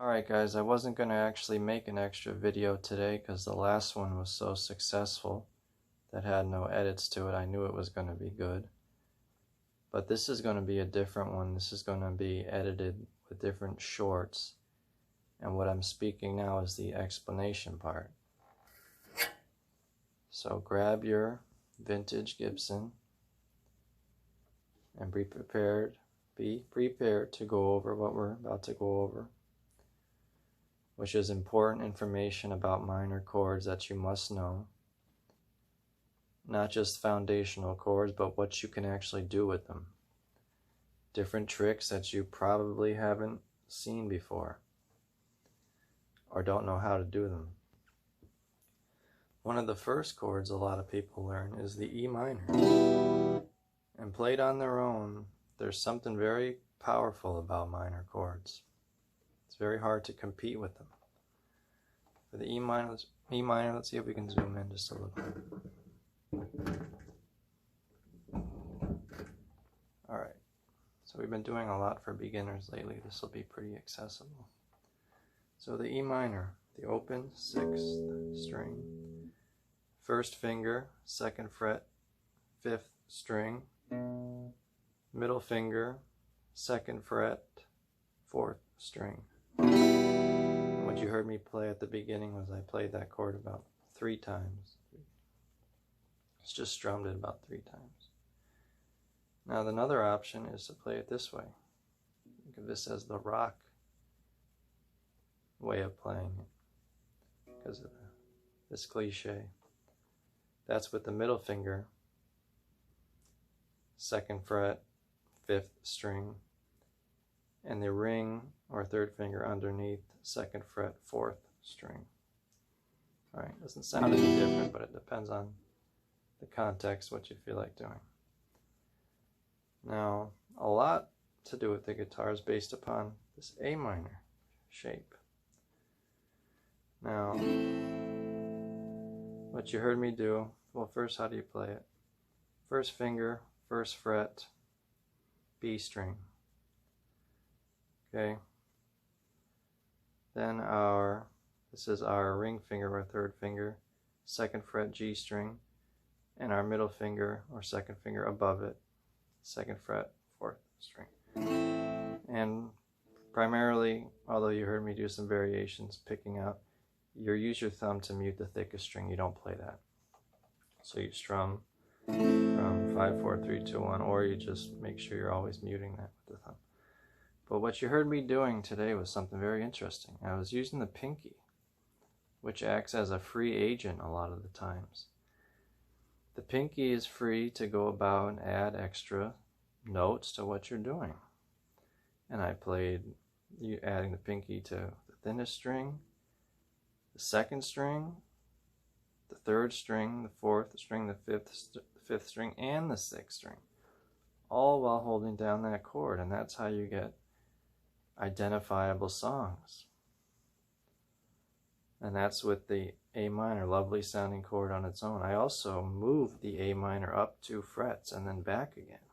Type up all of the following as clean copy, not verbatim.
Alright guys, I wasn't going to actually make an extra video today because the last one was so successful that had no edits to it. I knew it was going to be good. But this is going to be a different one. This is going to be edited with different shorts. And what I'm speaking now is the explanation part. So grab your vintage Gibson and be prepared to go over what we're about to go over, which is important information about minor chords that you must know. Not just foundational chords, but what you can actually do with them. Different tricks that you probably haven't seen before or don't know how to do them. One of the first chords a lot of people learn is the E minor. And played on their own, there's something very powerful about minor chords. It's very hard to compete with them. For the E minor, let's see if we can zoom in just a little. Alright, so we've been doing a lot for beginners lately. This will be pretty accessible. So the E minor, the open 6th string, 1st finger, 2nd fret, 5th string, middle finger, 2nd fret, 4th string. What you heard me play at the beginning was I played that chord about 3 times. It's just strummed it about 3 times. Now another option is to play it this way. Think of this as the rock way of playing it because of this cliche. That's with the middle finger, 2nd fret, 5th string, and the ring or 3rd finger underneath, 2nd fret, 4th string. Alright, doesn't sound any different, but it depends on the context, what you feel like doing. Now, a lot to do with the guitar is based upon this A minor shape. Now, what you heard me do, well, first, how do you play it? 1st finger, 1st fret, B string. Okay. Then this is our ring finger or 3rd finger, 2nd fret, G string, and our middle finger or 2nd finger above it, 2nd fret, 4th string. And primarily, although you heard me do some variations picking out, you use your thumb to mute the thickest string. You don't play that. So you strum from 5, 4, 3, 2, 1, or you just make sure you're always muting that with the thumb. But what you heard me doing today was something very interesting. I was using the pinky, which acts as a free agent a lot of the times. The pinky is free to go about and add extra notes to what you're doing. And I played adding the pinky to the thinnest string, the 2nd string, the 3rd string, the 4th string, the 5th string, and the 6th string, all while holding down that chord. And that's how you get identifiable songs. And that's with the A minor, lovely sounding chord on its own. I also moved the A minor up 2 frets and then back again.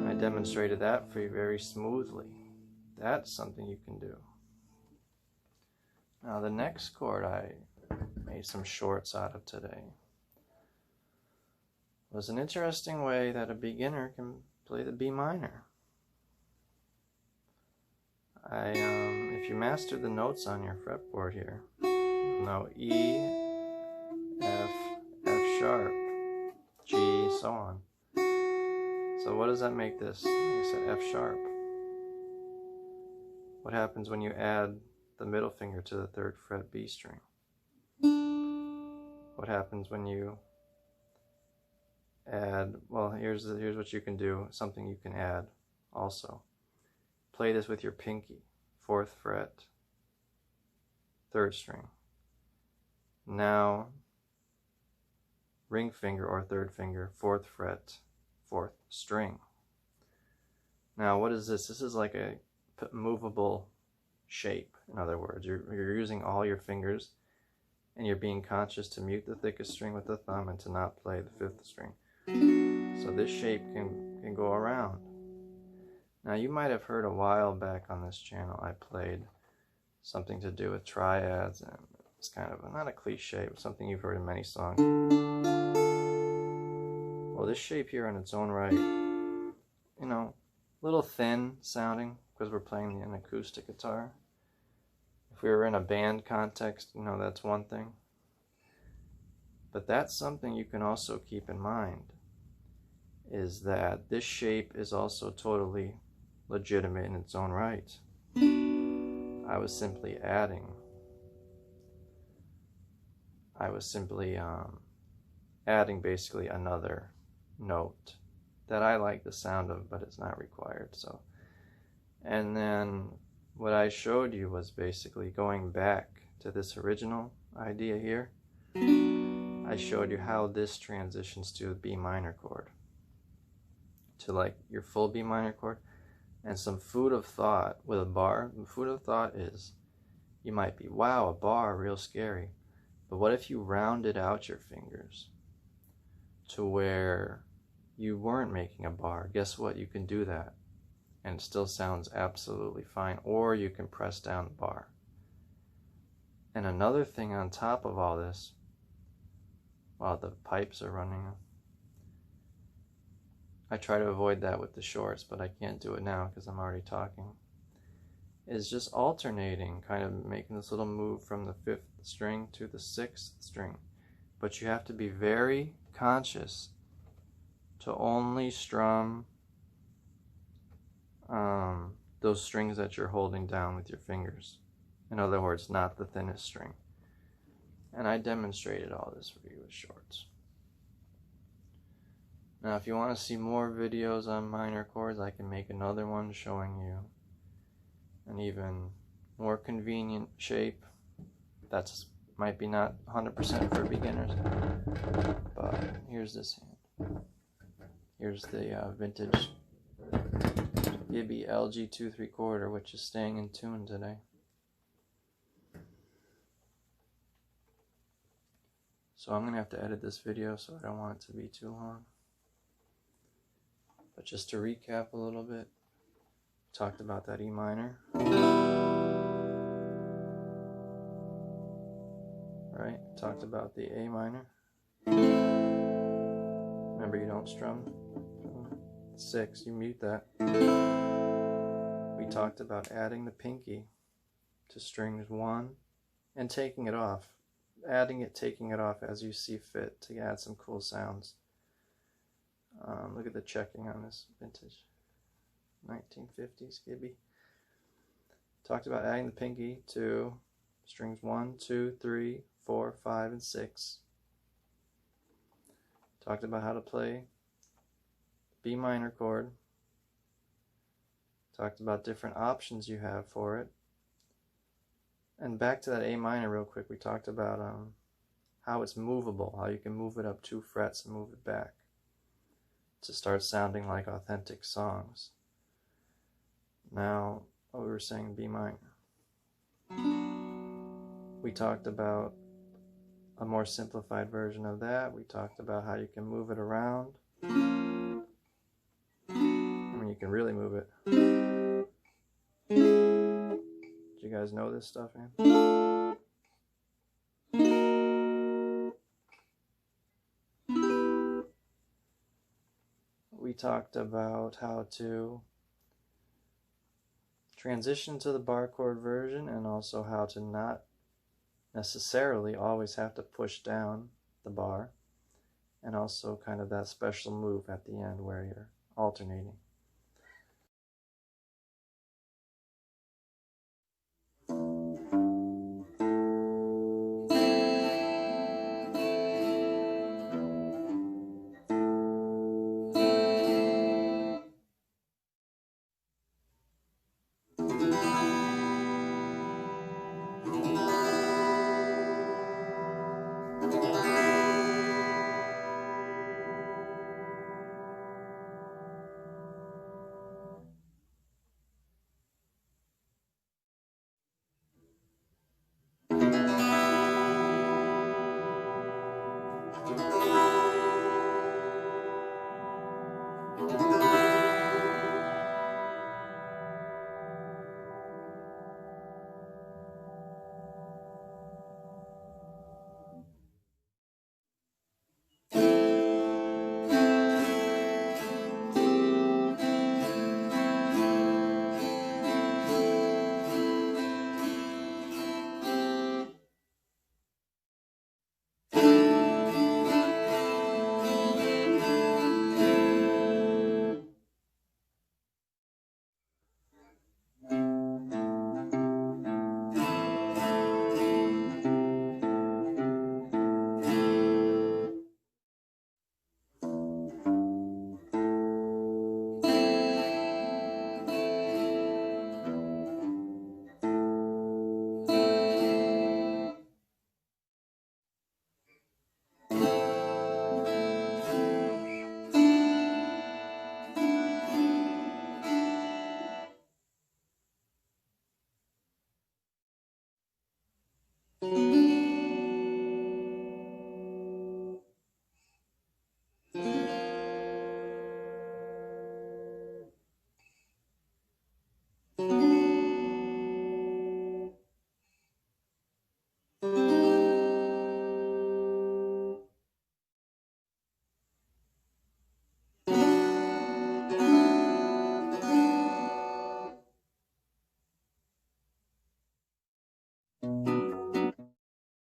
I demonstrated that for you very smoothly. That's something you can do. Now the next chord I made some shorts out of today was an interesting way that a beginner can play the B minor. If you master the notes on your fretboard here, you'll know E, F, F sharp, G, so on. So what does that make this? Like I said, F sharp. What happens when you add the middle finger to the 3rd fret B string? What happens when you add, well, here's what you can do, something you can add also. Play this with your pinky, 4th fret, 3rd string. Now, ring finger or 3rd finger, 4th fret, 4th string. Now, what is this? This is like a movable shape. In other words, you're using all your fingers and you're being conscious to mute the thickest string with the thumb and to not play the 5th string. So this shape can go around. Now you might have heard a while back on this channel I played something to do with triads, and it's kind of not a cliche, but something you've heard in many songs. Well, this shape here on its own right, you know, a little thin sounding because we're playing an acoustic guitar. If we were in a band context, you know, that's one thing. But that's something you can also keep in mind, is that this shape is also totally legitimate in its own right. I was simply adding. I was simply adding basically another note that I like the sound of, but it's not required. So, and then what I showed you was basically going back to this original idea here. I showed you how this transitions to a B minor chord, to like your full B minor chord. And some food of thought with a bar. The food of thought is, you might be, wow, a bar, real scary. But what if you rounded out your fingers to where you weren't making a bar? Guess what? You can do that, and it still sounds absolutely fine. Or you can press down the bar. And another thing on top of all this, while the pipes are running, I try to avoid that with the shorts, but I can't do it now because I'm already talking, is just alternating, kind of making this little move from the 5th string to the 6th string. But you have to be very conscious to only strum those strings that you're holding down with your fingers. In other words, not the thinnest string. And I demonstrated all this for you with shorts. Now, if you want to see more videos on minor chords, I can make another one showing you an even more convenient shape. That's might be not 100% for beginners, but here's this hand. Here's the vintage Gibby LG 2 3/4, which is staying in tune today. So I'm going to have to edit this video, so I don't want it to be too long. But just to recap a little bit, talked about that E minor. Right? Talked about the A minor. Remember, you don't strum 6, you mute that. We talked about adding the pinky to strings 1 and taking it off. Adding it, taking it off as you see fit to add some cool sounds. Look at the checking on this vintage 1950s Gibby. Talked about adding the pinky to strings 1, 2, 3, 4, 5, and 6. Talked about how to play B minor chord. Talked about different options you have for it. And back to that A minor real quick, we talked about how it's movable, how you can move it up 2 frets and move it back to start sounding like authentic songs. Now, what we were saying, B minor. We talked about a more simplified version of that. We talked about how you can move it around. I mean, you can really move it. Do you guys know this stuff, man? We talked about how to transition to the bar chord version, and also how to not necessarily always have to push down the bar, and also kind of that special move at the end where you're alternating.